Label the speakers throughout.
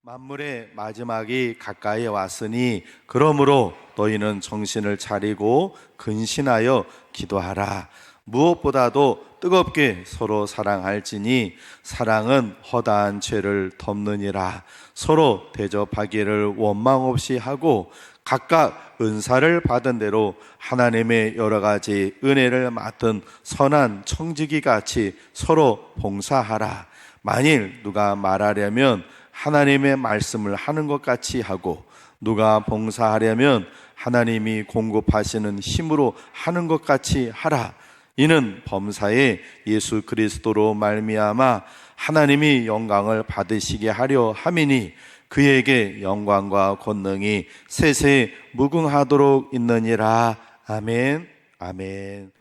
Speaker 1: 만물의 마지막이 가까이 왔으니 그러므로 너희는 정신을 차리고 근신하여 기도하라. 무엇보다도 뜨겁게 서로 사랑할지니 사랑은 허다한 죄를 덮느니라. 서로 대접하기를 원망 없이 하고 각각 은사를 받은 대로 하나님의 여러 가지 은혜를 맡은 선한 청지기 같이 서로 봉사하라. 만일 누가 말하려면 하나님의 말씀을 하는 것 같이 하고 누가 봉사하려면 하나님이 공급하시는 힘으로 하는 것 같이 하라. 이는 범사에 예수 그리스도로 말미암아 하나님이 영광을 받으시게 하려 함이니 그에게 영광과 권능이 세세 무궁하도록 있느니라. 아멘. 아멘.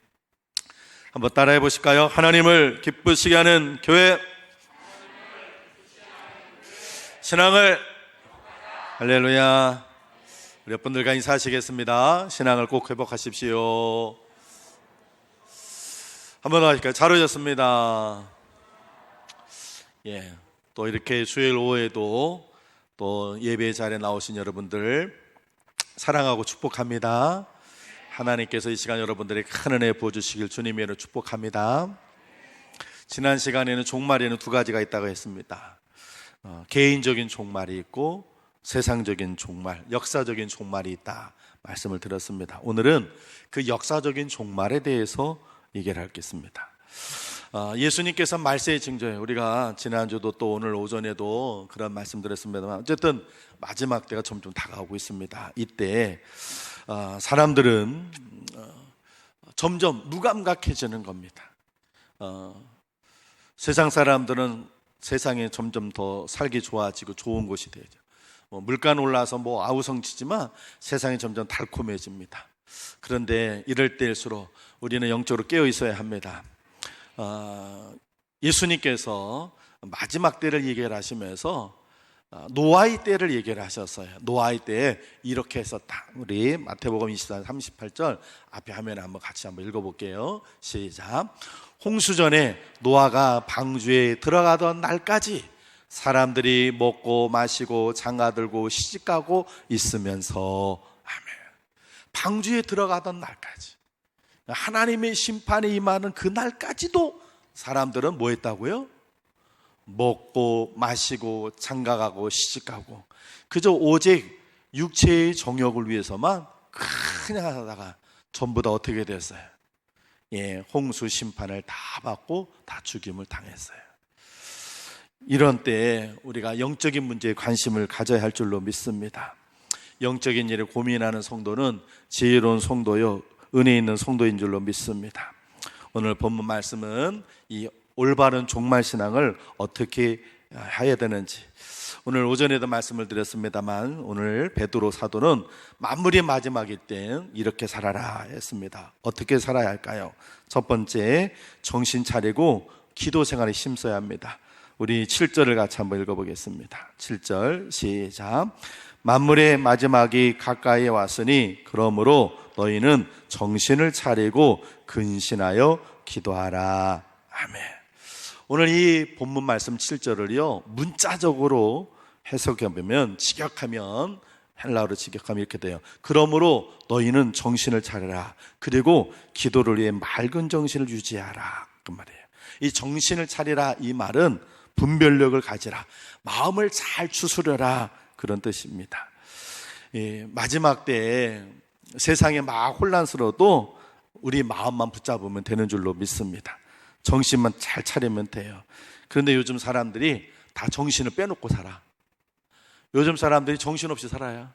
Speaker 1: 한번 따라해 보실까요? 하나님을 기쁘시게 하는 교회, 신앙을, 할렐루야. 우리 여러분들과 인사하시겠습니다. 신앙을 꼭 회복하십시오. 한번 더 하실까요? 잘 오셨습니다. 예, 또 이렇게 수요일 오후에도 또 예배 자리에 나오신 여러분들 사랑하고 축복합니다. 하나님께서 이 시간 여러분들에게 큰 은혜 부어주시길 주님의 이름으로 축복합니다. 지난 시간에는 종말에는 두 가지가 있다고 했습니다. 개인적인 종말이 있고 세상적인 종말, 역사적인 종말이 있다 말씀을 드렸습니다. 오늘은 그 역사적인 종말에 대해서 얘기를 하겠습니다. 예수님께서 말세의 징조예요. 우리가 지난주도 또 오늘 오전에도 그런 말씀 드렸습니다만 어쨌든 마지막 때가 점점 다가오고 있습니다. 이때 사람들은 점점 무감각해지는 겁니다. 세상 사람들은 세상에 점점 더 살기 좋아지고 좋은 곳이 되죠. 물가는 올라서 아우성치지만 세상이 점점 달콤해집니다. 그런데 이럴 때일수록 우리는 영적으로 깨어 있어야 합니다. 예수님께서 마지막 때를 얘기를 하시면서 노아의 때를 얘기를 하셨어요. 노아의 때에 이렇게 했었다. 우리 마태복음 24장 38절 앞에 화면에 한번 같이 한번 읽어볼게요. 시작. 홍수전에 노아가 방주에 들어가던 날까지 사람들이 먹고 마시고 장가들고 시집가고 있으면서, 아멘. 방주에 들어가던 날까지, 하나님의 심판이 임하는 그 날까지도 사람들은 뭐 했다고요? 먹고 마시고 장가가고 시집가고 그저 오직 육체의 정욕을 위해서만 그냥 하다가 전부 다 어떻게 됐어요? 예, 홍수 심판을 다 받고 다 죽임을 당했어요. 이런 때에 우리가 영적인 문제에 관심을 가져야 할 줄로 믿습니다. 영적인 일을 고민하는 성도는 지혜로운 성도요, 은혜 있는 성도인 줄로 믿습니다. 오늘 본문 말씀은 이 올바른 종말 신앙을 어떻게 해야 되는지, 오늘 오전에도 말씀을 드렸습니다만 오늘 베드로 사도는 만물이 마지막일 땐 이렇게 살아라 했습니다. 어떻게 살아야 할까요? 첫 번째, 정신 차리고 기도 생활에 힘써야 합니다. 우리 7절을 같이 한번 읽어보겠습니다. 7절 시작. 만물의 마지막이 가까이 왔으니 그러므로 너희는 정신을 차리고 근신하여 기도하라. 아멘. 오늘 이 본문 말씀 7절을요 문자적으로 해석해보면, 직역하면, 헬라어로 직역하면 이렇게 돼요. 그러므로 너희는 정신을 차려라. 그리고 기도를 위해 맑은 정신을 유지하라. 그 말이에요. 이 정신을 차리라 이 말은 분별력을 가지라, 마음을 잘 추스려라, 그런 뜻입니다. 마지막 때에 세상에 막 혼란스러워도 우리 마음만 붙잡으면 되는 줄로 믿습니다. 정신만 잘 차리면 돼요. 그런데 요즘 사람들이 다 정신을 빼놓고 살아. 요즘 사람들이 정신없이 살아요.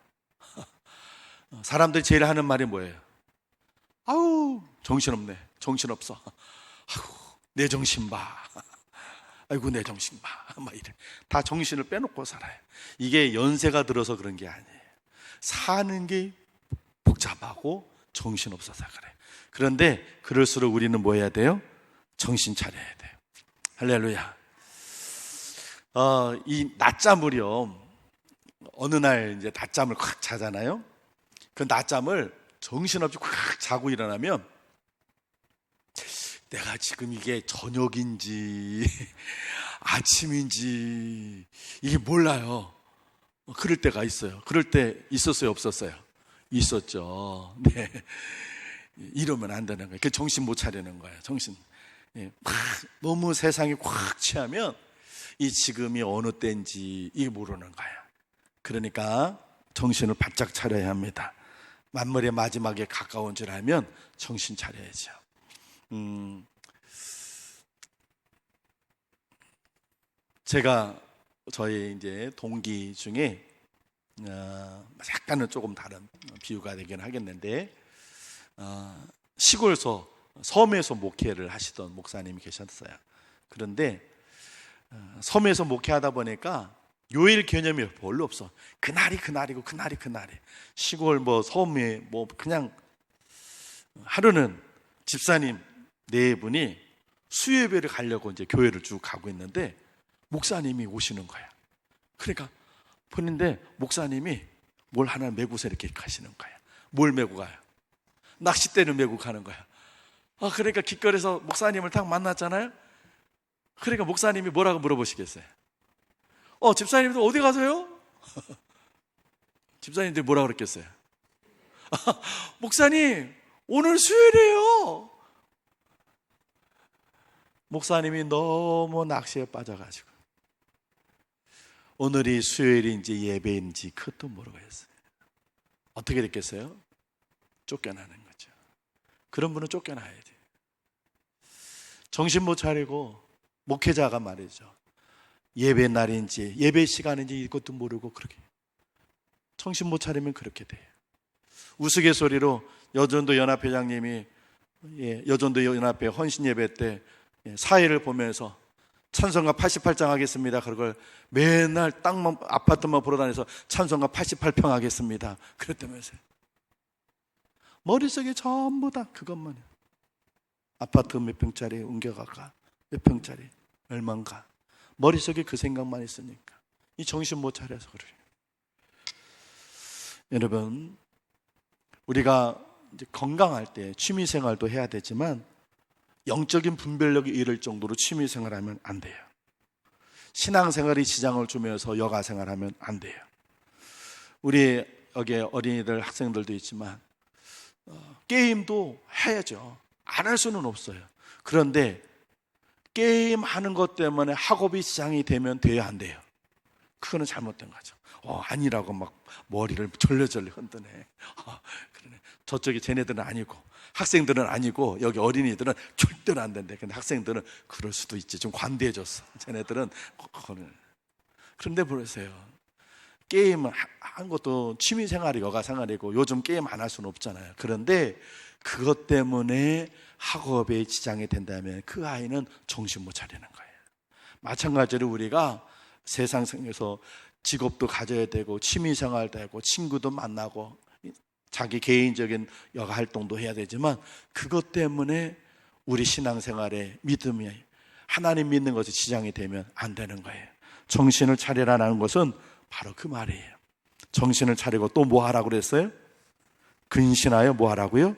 Speaker 1: 사람들이 제일 하는 말이 뭐예요? 아우, 정신없네, 정신없어. 아우, 내 정신 봐. 아이고, 내 정신 봐. 막 이래. 다 정신을 빼놓고 살아요. 이게 연세가 들어서 그런 게 아니에요. 사는 게 복잡하고 정신없어서 그래. 그런데 그럴수록 우리는 뭐 해야 돼요? 정신 차려야 돼요. 할렐루야. 이 낮잠을요, 어느 날 이제 낮잠을 콱 자잖아요. 그 낮잠을 정신없이 콱 자고 일어나면 내가 지금 이게 저녁인지 아침인지 이게 몰라요. 그럴 때가 있어요. 그럴 때 있었어요, 없었어요? 있었죠. 네. 이러면 안 되는 거예요. 그 정신 못 차리는 거예요. 정신. 막 너무 세상이 꽉 취하면 이 지금이 어느 때인지 이게 모르는 거예요. 그러니까 정신을 바짝 차려야 합니다. 만물의 마지막에 가까운 줄 알면 정신 차려야죠. 제가 저희 이제 동기 중에 약간은 조금 다른 비유가 되긴 하겠는데 시골서 섬에서 목회를 하시던 목사님이 계셨어요. 그런데 섬에서 목회하다 보니까 요일 개념이 별로 없어. 그날이 그날이고 그날이 그날이. 시골 뭐 섬에 뭐 그냥 하루는 집사님 네 분이 수요예배를 가려고 이제 교회를 쭉 가고 있는데 목사님이 오시는 거야. 그러니까 보는데 목사님이 뭘 하나 메고서 이렇게 가시는 거야. 뭘 메고 가요? 낚싯대를 메고 가는 거야. 그러니까 길거리에서 목사님을 딱 만났잖아요. 그러니까 목사님이 뭐라고 물어보시겠어요? 집사님들 어디 가세요? 집사님들이 뭐라고 그랬겠어요? 목사님, 오늘 수요일이에요. 목사님이 너무 낚시에 빠져가지고 오늘이 수요일인지 예배인지 그것도 모르겠어요. 어떻게 됐겠어요? 쫓겨나는 거죠. 그런 분은 쫓겨나야 돼요. 정신 못 차리고 목회자가 말이죠. 예배 날인지 예배 시간인지 이것도 모르고 그렇게 정신 못 차리면 그렇게 돼요. 우스갯소리로 여전도 연합회장님이 여전도 연합회 헌신 예배 때 사회를 보면서 찬송가 88장 하겠습니다. 그걸 맨날 땅만 아파트만 보러 다녀서 찬송가 88평 하겠습니다. 그랬다면서요. 머릿속에 전부 다 그것만 해요. 아파트 몇 평짜리 옮겨갈까? 몇 평짜리 얼마인가? 머릿속에 그 생각만 있으니까 이 정신 못 차려서 그래요. 여러분, 우리가 이제 건강할 때 취미생활도 해야 되지만 영적인 분별력이 이를 정도로 취미생활하면 안 돼요. 신앙생활이 지장을 주면서 여가생활하면 안 돼요. 우리 여기 어린이들 학생들도 있지만 게임도 해야죠. 안 할 수는 없어요. 그런데 게임하는 것 때문에 학업이 지장이 되면 돼야 안 돼요. 그거는 잘못된 거죠. 아니라고 막 머리를 절레절레 흔드네. 그러네. 저쪽이 쟤네들은 아니고 학생들은 아니고 여기 어린이들은 절대로 안 된대. 근데 학생들은 그럴 수도 있지. 좀 관대해졌어. 쟤네들은 그런데 보세요. 게임 한 것도 취미생활이 여가생활이고 요즘 게임 안 할 수는 없잖아요. 그런데 그것 때문에 학업에 지장이 된다면 그 아이는 정신 못 차리는 거예요. 마찬가지로 우리가 세상 속에서 직업도 가져야 되고 취미생활도 하고 친구도 만나고 자기 개인적인 여가 활동도 해야 되지만 그것 때문에 우리 신앙생활에 믿음이 하나님 믿는 것이 지장이 되면 안 되는 거예요. 정신을 차리라는 것은 바로 그 말이에요. 정신을 차리고 또 뭐 하라고 그랬어요? 근신하여 뭐 하라고요?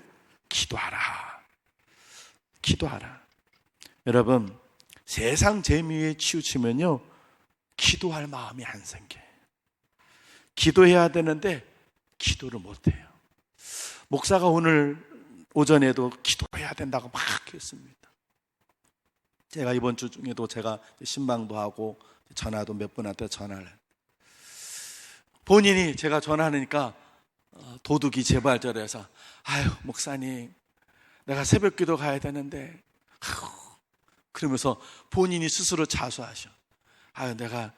Speaker 1: 기도하라. 기도하라. 여러분, 세상 재미에 치우치면요 기도할 마음이 안 생겨요. 기도해야 되는데 기도를 못해요. 목사가 오늘 오전에도 기도해야 된다고 막 했습니다. 제가 이번 주 중에도 제가 신방도 하고 전화도 몇 분한테 전화를 본인이 제가 전화하니까 도둑이 재발절해서 아유 목사님 내가 새벽기도 가야 되는데 그러면서 본인이 스스로 자수하셔. 아유 내가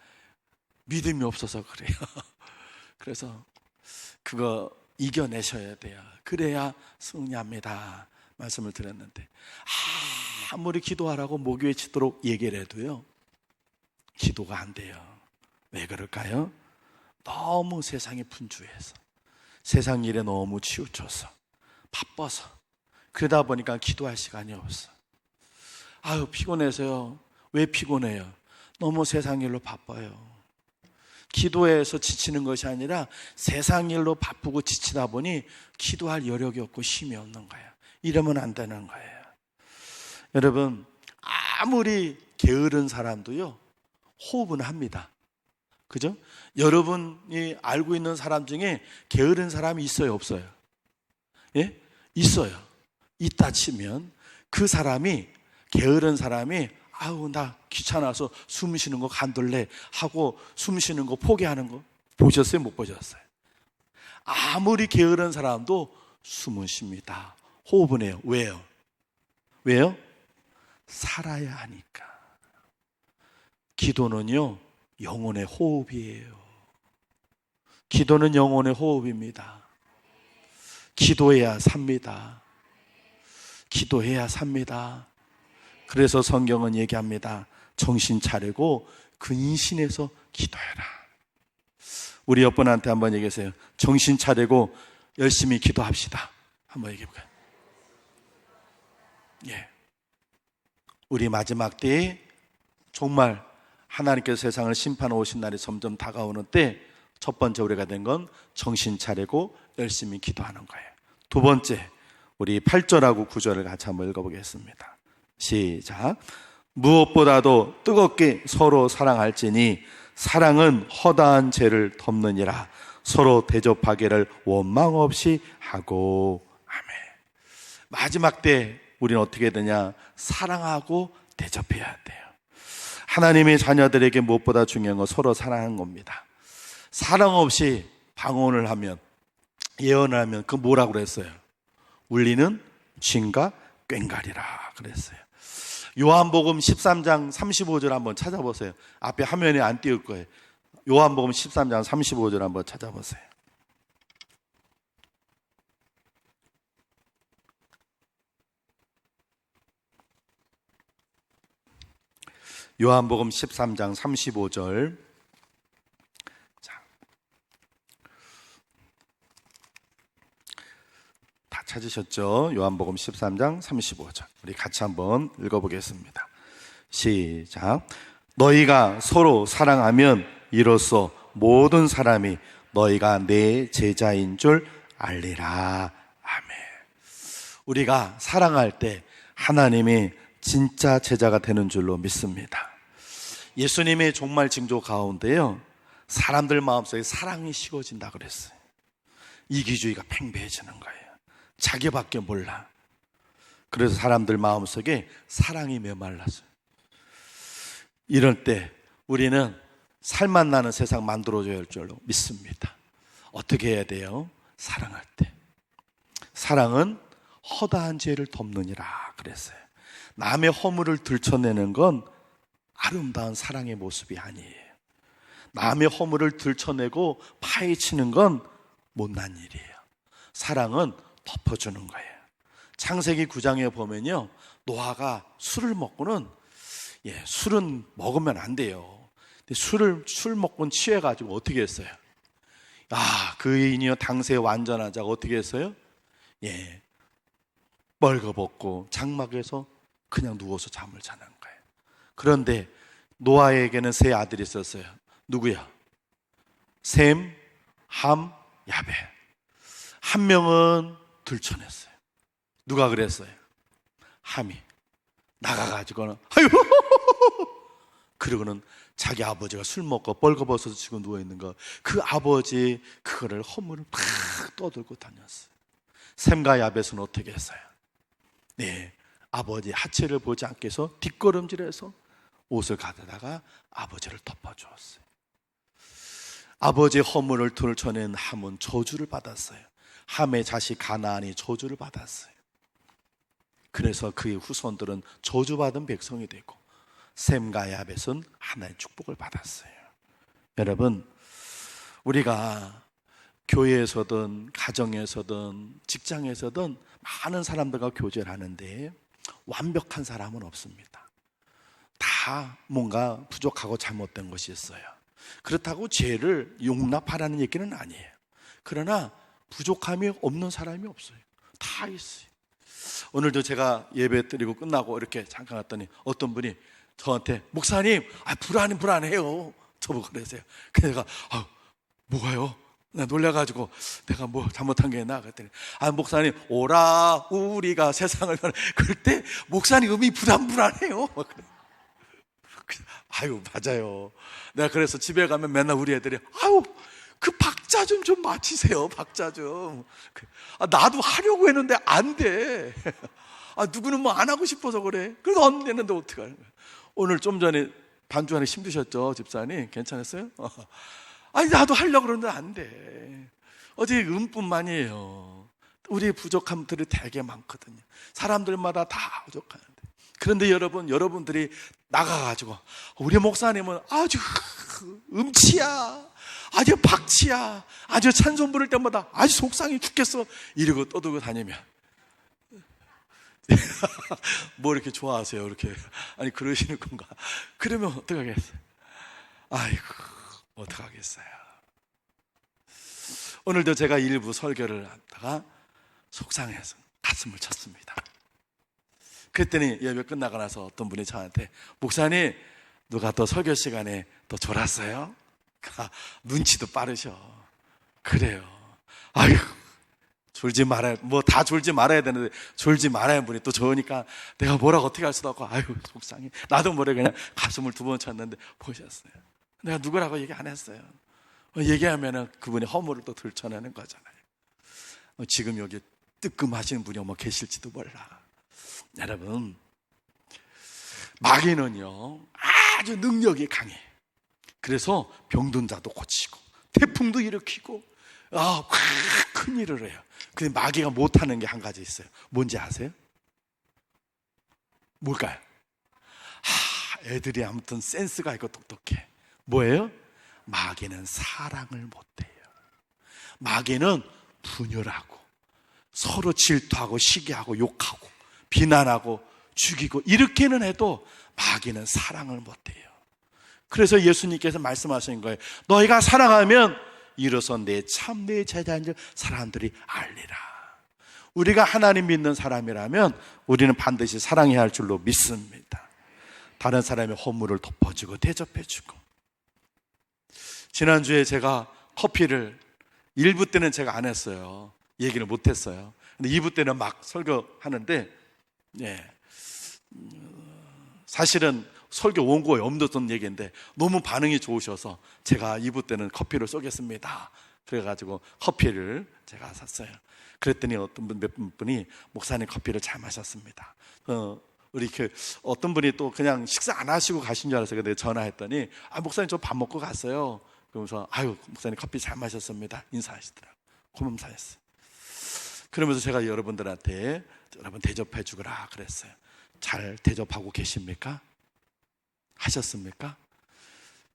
Speaker 1: 믿음이 없어서 그래요. 그래서 그거 이겨내셔야 돼요. 그래야 승리합니다 말씀을 드렸는데 아무리 기도하라고 목요에 치도록 얘기를 해도요 기도가 안 돼요. 왜 그럴까요? 너무 세상에 분주해서 세상 일에 너무 치우쳐서 바빠서 그러다 보니까 기도할 시간이 없어. 아유 피곤해서요. 왜 피곤해요? 너무 세상 일로 바빠요. 기도해서 지치는 것이 아니라 세상 일로 바쁘고 지치다 보니 기도할 여력이 없고 힘이 없는 거예요. 이러면 안 되는 거예요. 여러분 아무리 게으른 사람도요 호흡은 합니다. 그죠? 여러분이 알고 있는 사람 중에 게으른 사람이 있어요, 없어요? 예? 있어요. 있다 치면 그 사람이, 게으른 사람이 아우 나 귀찮아서 숨 쉬는 거 간둘래 하고 숨 쉬는 거 포기하는 거 보셨어요? 못 보셨어요? 아무리 게으른 사람도 숨은 쉽니다. 호흡은 해요. 왜요? 왜요? 살아야 하니까. 기도는요, 영혼의 호흡이에요. 기도는 영혼의 호흡입니다. 기도해야 삽니다. 기도해야 삽니다. 그래서 성경은 얘기합니다. 정신 차리고 근신해서 기도해라. 우리 옆분한테 한번 얘기하세요. 정신 차리고 열심히 기도합시다. 한번 얘기해볼까요? 예. 우리 마지막 때에 정말 하나님께서 세상을 심판해 오신 날이 점점 다가오는 때 첫 번째 우리가 된 건 정신 차리고 열심히 기도하는 거예요. 두 번째, 우리 8절하고 9절을 같이 한번 읽어보겠습니다. 시작. 무엇보다도 뜨겁게 서로 사랑할지니 사랑은 허다한 죄를 덮느니라. 서로 대접하기를 원망 없이 하고. 아멘. 마지막 때 우리는 어떻게 되냐? 사랑하고 대접해야 돼요. 하나님의 자녀들에게 무엇보다 중요한 건 서로 사랑하는 겁니다. 사랑 없이 방언을 하면, 예언을 하면 그 뭐라고 그랬어요? 울리는 쥔과 꽹과리라 그랬어요. 요한복음 13장 35절 한번 찾아보세요. 앞에 화면에 안 띄울 거예요. 요한복음 13장 35절 한번 찾아보세요. 요한복음 13장 35절. 자, 다 찾으셨죠? 요한복음 13장 35절. 우리 같이 한번 읽어보겠습니다. 시작. 너희가 서로 사랑하면 이로써 모든 사람이 너희가 내 제자인 줄 알리라. 아멘. 우리가 사랑할 때 하나님이 진짜 제자가 되는 줄로 믿습니다. 예수님의 종말 징조 가운데요, 사람들 마음속에 사랑이 식어진다 그랬어요. 이기주의가 팽배해지는 거예요. 자기밖에 몰라. 그래서 사람들 마음속에 사랑이 메말랐어요. 이럴 때 우리는 살맛 나는 세상 만들어줘야 할 줄로 믿습니다. 어떻게 해야 돼요? 사랑할 때. 사랑은 허다한 죄를 덮느니라 그랬어요. 남의 허물을 들춰내는 건 아름다운 사랑의 모습이 아니에요. 남의 허물을 들춰내고 파헤치는 건 못난 일이에요. 사랑은 덮어주는 거예요. 창세기 9장에 보면요, 노아가 술을 먹고는, 술은 먹으면 안 돼요. 근데 술 먹고는 취해가지고 어떻게 했어요? 그 인이요 당세에 완전한 자가 어떻게 했어요? 벌거벗고 장막에서 그냥 누워서 잠을 자는 거예요. 그런데 노아에게는 세 아들이 있었어요. 누구야? 셈, 함, 야벳. 한 명은 들춰냈어요. 누가 그랬어요? 함이 나가가지고는 아유 그러고는 자기 아버지가 술 먹고 벌거벗어서 지금 누워있는 거, 그 아버지 그거를 허물을 팍 떠들고 다녔어요. 셈과 야벳은 어떻게 했어요? 아버지 하체를 보지 않게 해서 뒷걸음질해서 옷을 가져다가 아버지를 덮어주었어요. 아버지의 허물을 들춰낸 함은 저주를 받았어요. 함의 자식 가나안이 저주를 받았어요. 그래서 그의 후손들은 저주받은 백성이 되고, 셈과 야벳은 하나의 축복을 받았어요. 여러분, 우리가 교회에서든 가정에서든 직장에서든 많은 사람들과 교제를 하는데 완벽한 사람은 없습니다. 다 뭔가 부족하고 잘못된 것이 있어요. 그렇다고 죄를 용납하라는 얘기는 아니에요. 그러나 부족함이 없는 사람이 없어요. 다 있어요. 오늘도 제가 예배 드리고 끝나고 이렇게 잠깐 왔더니 어떤 분이 저한테 목사님 불안해요 저보고 그러세요. 그래서 내가 뭐가요? 나 놀라가지고 내가 뭐 잘못한 게 있나 그랬더니 목사님 오라 우리가 세상을 그럴 때 목사님 음이 불안해요. 아유, 맞아요. 내가 그래서 집에 가면 맨날 우리 애들이, 아유, 그 박자 좀 맞히세요. 박자 좀. 나도 하려고 했는데 안 돼. 누구는 뭐 안 하고 싶어서 그래. 그래도 안 되는데 어떡하는 거야. 오늘 좀 전에 반주하는 힘드셨죠, 집사님? 괜찮았어요? 아니, 나도 하려고 그러는데 안 돼. 어디 음뿐만이에요. 우리의 부족함들이 되게 많거든요. 사람들마다 다 부족하는데. 그런데 여러분들이 나가가지고, 우리 목사님은 아주 음치야, 아주 박치야, 아주 찬송 부를 때마다 아주 속상해 죽겠어, 이러고 떠들고 다니면 뭐 이렇게 좋아하세요? 이렇게. 아니, 그러시는 건가? 그러면 어떡하겠어요? 아이고, 어떡하겠어요? 오늘도 제가 일부 설교를 하다가 속상해서 가슴을 쳤습니다. 그랬더니 예배 끝나고 나서 어떤 분이 저한테, 목사님, 누가 또 설교 시간에 또 졸았어요? 눈치도 빠르셔. 그래요. 아이고, 졸지 말아야, 뭐 다 졸지 말아야 되는데 졸지 말아야 분이 또 좋으니까 내가 뭐라고 어떻게 할 수도 없고, 아이고, 속상해. 나도 모르게 그냥 가슴을 2번 쳤는데 보셨어요. 내가 누구라고 얘기 안 했어요. 얘기하면은 그분이 허물을 또 들춰내는 거잖아요. 지금 여기 뜨끔하시는 분이 뭐 계실지도 몰라. 여러분, 마귀는요 아주 능력이 강해. 그래서 병든 자도 고치고 태풍도 일으키고 큰 일을 해요. 근데 마귀가 못하는 게 한 가지 있어요. 뭔지 아세요? 뭘까요? 애들이 아무튼 센스가 있고 똑똑해. 뭐예요? 마귀는 사랑을 못해요. 마귀는 분열하고 서로 질투하고 시기하고 욕하고 비난하고 죽이고 이렇게는 해도 마귀는 사랑을 못해요. 그래서 예수님께서 말씀하신 거예요. 너희가 사랑하면 이로써 내 제자인 줄 사람들이 알리라. 우리가 하나님 믿는 사람이라면 우리는 반드시 사랑해야 할 줄로 믿습니다. 다른 사람의 허물을 덮어주고 대접해주고. 지난주에 제가 커피를 1부 때는 제가 안 했어요. 얘기를 못 했어요. 근데 2부 때는 막 설교하는데, 사실은 설교 원고에 없었던 얘기인데 너무 반응이 좋으셔서 제가 2부 때는 커피를 쏘겠습니다. 그래가지고 커피를 제가 샀어요. 그랬더니 몇 분이 목사님 커피를 잘 마셨습니다. 우리 어떤 분이 또 그냥 식사 안 하시고 가신 줄 알았어요. 근데 전화했더니 목사님 저 밥 먹고 갔어요. 그러면서 아유, 목사님 커피 잘 마셨습니다. 인사하시더라고요. 고맙사였어요. 그러면서 제가 여러분들한테 여러분 대접해 주거라 그랬어요. 잘 대접하고 계십니까? 하셨습니까?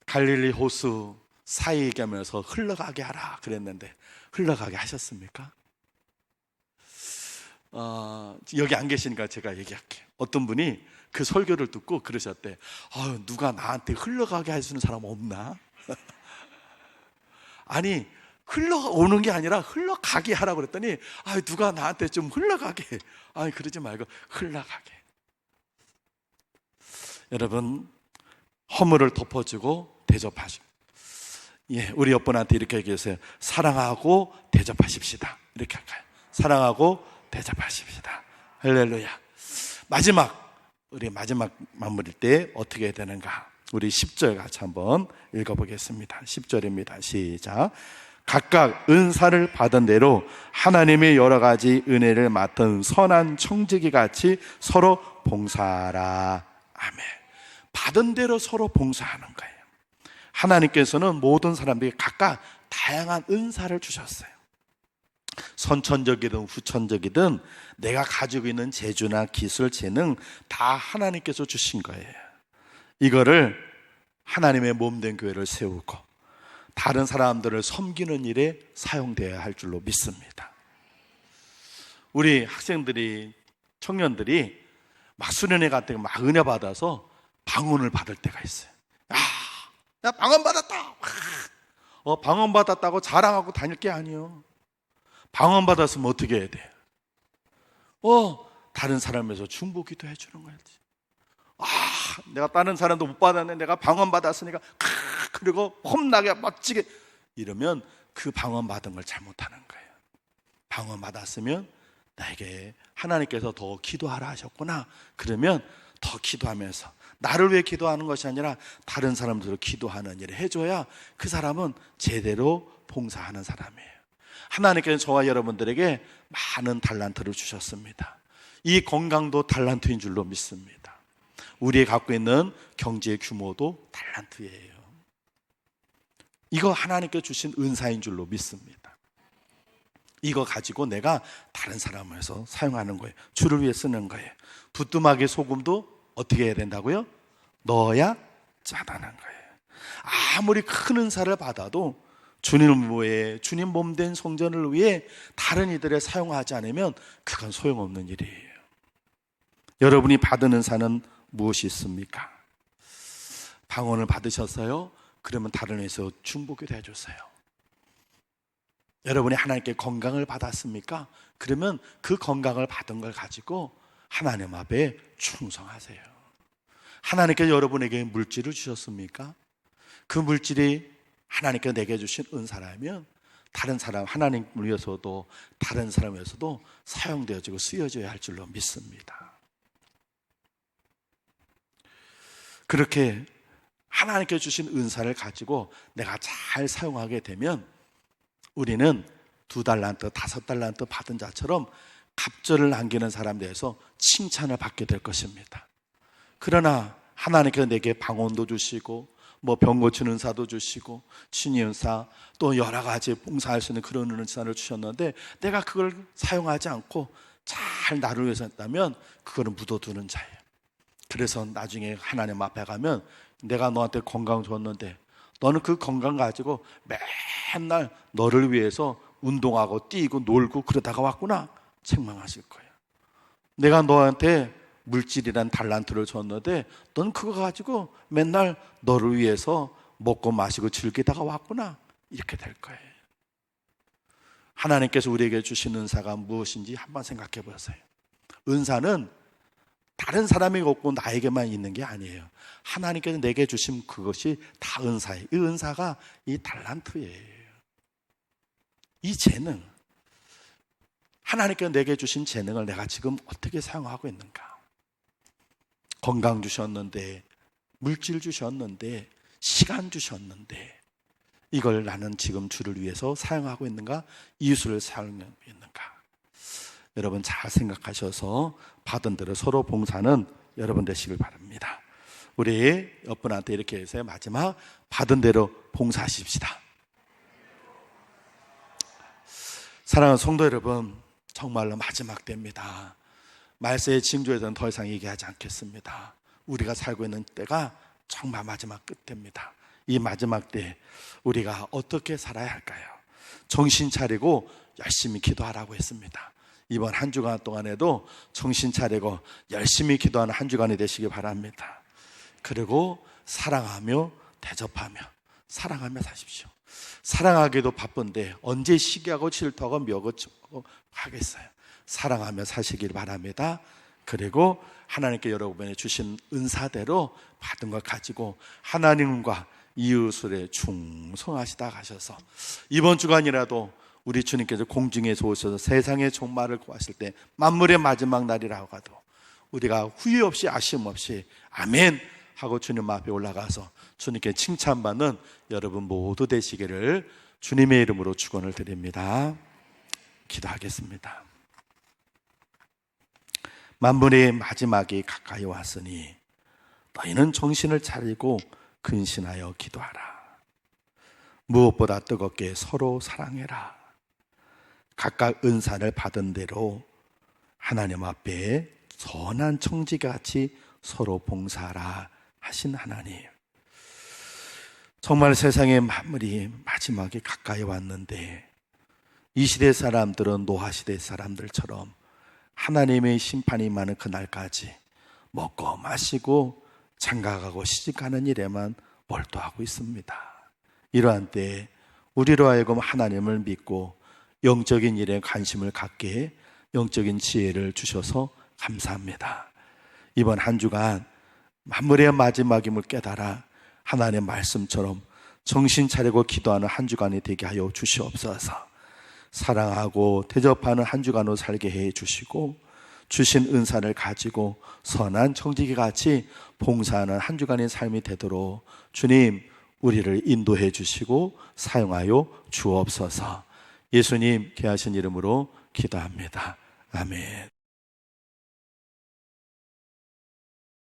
Speaker 1: 갈릴리 호수 사이에 가면서 흘러가게 하라 그랬는데 흘러가게 하셨습니까? 여기 안 계시니까 제가 얘기할게요. 어떤 분이 그 설교를 듣고 그러셨대. 누가 나한테 흘러가게 해주는 사람 없나? 아니, 흘러오는 게 아니라 흘러가게 하라고 그랬더니 누가 나한테 좀 흘러가게. 그러지 말고 흘러가게. 여러분, 허물을 덮어주고 대접하시고, 우리 옆분한테 이렇게 얘기했어요. 사랑하고 대접하십시다. 이렇게 할까요? 사랑하고 대접하십시다. 할렐루야. 우리 마지막 마무리 때 어떻게 해야 되는가? 우리 10절 같이 한번 읽어보겠습니다. 10절입니다. 시작. 각각 은사를 받은 대로 하나님의 여러 가지 은혜를 맡은 선한 청지기 같이 서로 봉사하라. 아멘. 받은 대로 서로 봉사하는 거예요. 하나님께서는 모든 사람들에게 각각 다양한 은사를 주셨어요. 선천적이든 후천적이든 내가 가지고 있는 재주나 기술, 재능 다 하나님께서 주신 거예요. 이거를 하나님의 몸된 교회를 세우고 다른 사람들을 섬기는 일에 사용되어야 할 줄로 믿습니다. 우리 학생들이, 청년들이 막 수련회 갈 때 막 은혜 받아서 방언을 받을 때가 있어요. 나 방언 받았다. 방언 받았다고 자랑하고 다닐 게 아니에요. 방언 받았으면 어떻게 해야 돼? 다른 사람에서 중보기도 해주는 거야지. 내가 다른 사람도 못 받았는데 내가 방언 받았으니까 그리고 험나게 멋지게 이러면 그 방언 받은 걸 잘못하는 거예요. 방언 받았으면 나에게 하나님께서 더 기도하라 하셨구나. 그러면 더 기도하면서 나를 위해 기도하는 것이 아니라 다른 사람들을 기도하는 일을 해줘야 그 사람은 제대로 봉사하는 사람이에요. 하나님께서 저와 여러분들에게 많은 달란트를 주셨습니다. 이 건강도 달란트인 줄로 믿습니다. 우리가 갖고 있는 경제의 규모도 달란트예요. 이거 하나님께 주신 은사인 줄로 믿습니다. 이거 가지고 내가 다른 사람을 위해서 사용하는 거예요. 주를 위해 쓰는 거예요. 부뚜막에 소금도 어떻게 해야 된다고요? 넣어야 짜다는 거예요. 아무리 큰 은사를 받아도 주님 외에 주님 몸된 성전을 위해 다른 이들에 사용하지 않으면 그건 소용없는 일이에요. 여러분이 받은 은사는 무엇이 있습니까? 방언을 받으셨어요? 그러면 다른 회에서 중보기도 해주세요. 여러분이 하나님께 건강을 받았습니까? 그러면 그 건강을 받은 걸 가지고 하나님 앞에 충성하세요. 하나님께서 여러분에게 물질을 주셨습니까? 그 물질이 하나님께서 내게 주신 은사라면 다른 사람, 하나님을 위해서도 다른 사람을 위해서도 사용되어지고 쓰여져야 할 줄로 믿습니다. 그렇게 하나님께 주신 은사를 가지고 내가 잘 사용하게 되면 우리는 2달란트, 5달란트 받은 자처럼 갑절을 남기는 사람 대해서 칭찬을 받게 될 것입니다. 그러나 하나님께서 내게 방언도 주시고 병 고치는 은사도 주시고 친위 은사 또 여러 가지 봉사할 수 있는 그런 은사를 주셨는데 내가 그걸 사용하지 않고 잘 나를 위해서 했다면 그거는 묻어두는 자예요. 그래서 나중에 하나님 앞에 가면 내가 너한테 건강 줬는데 너는 그 건강 가지고 맨날 너를 위해서 운동하고 뛰고 놀고 그러다가 왔구나 책망하실 거예요. 내가 너한테 물질이란 달란트를 줬는데 넌 그거 가지고 맨날 너를 위해서 먹고 마시고 즐기다가 왔구나 이렇게 될 거예요. 하나님께서 우리에게 주신 은사가 무엇인지 한번 생각해 보세요. 은사는 다른 사람에게 없고 나에게만 있는 게 아니에요. 하나님께서 내게 주신 그것이 다 은사예요. 이 은사가 이 달란트예요. 이 재능, 하나님께서 내게 주신 재능을 내가 지금 어떻게 사용하고 있는가? 건강 주셨는데, 물질 주셨는데, 시간 주셨는데 이걸 나는 지금 주를 위해서 사용하고 있는가? 이웃을 사용하고 있는가? 여러분 잘 생각하셔서 받은 대로 서로 봉사는 여러분 되시길 바랍니다. 우리 옆분한테 이렇게 해서 마지막 받은 대로 봉사하십시다. 사랑하는 성도 여러분, 정말로 마지막 때입니다. 말세의 징조에서는 더 이상 얘기하지 않겠습니다. 우리가 살고 있는 때가 정말 마지막 끝입니다. 이 마지막 때 우리가 어떻게 살아야 할까요? 정신 차리고 열심히 기도하라고 했습니다. 이번 한 주간 동안에도 정신 차리고 열심히 기도하는 한 주간이 되시기 바랍니다. 그리고 사랑하며 대접하며 사랑하며 사십시오. 사랑하기도 바쁜데 언제 시기하고 질투하고 묘고 하겠어요. 사랑하며 사시길 바랍니다. 그리고 하나님께 여러분에 주신 은사대로 받은 걸 가지고 하나님과 이웃을 충성하시다 가셔서 이번 주간이라도 우리 주님께서 공중에서 오셔서 세상의 종말을 구하실 때 만물의 마지막 날이라고 하도 우리가 후회 없이 아쉬움 없이 아멘 하고 주님 앞에 올라가서 주님께 칭찬받는 여러분 모두 되시기를 주님의 이름으로 축원을 드립니다. 기도하겠습니다. 만물의 마지막이 가까이 왔으니 너희는 정신을 차리고 근신하여 기도하라. 무엇보다 뜨겁게 서로 사랑해라. 각각 은사를 받은 대로 하나님 앞에 선한 청지같이 서로 봉사하라 하신 하나님, 정말 세상의 만물이 마지막에 가까이 왔는데 이 시대 사람들은 노아시대 사람들처럼 하나님의 심판이 많은 그날까지 먹고 마시고 장가가고 시집가는 일에만 몰두하고 있습니다. 이러한 때에 우리로 하여금 하나님을 믿고 영적인 일에 관심을 갖게 영적인 지혜를 주셔서 감사합니다. 이번 한 주간 만물의 마지막임을 깨달아 하나님의 말씀처럼 정신 차리고 기도하는 한 주간이 되게 하여 주시옵소서. 사랑하고 대접하는 한 주간으로 살게 해 주시고 주신 은사를 가지고 선한 청지기 같이 봉사하는 한 주간의 삶이 되도록 주님 우리를 인도해 주시고 사용하여 주옵소서. 예수님 귀하신 이름으로 기도합니다. 아멘.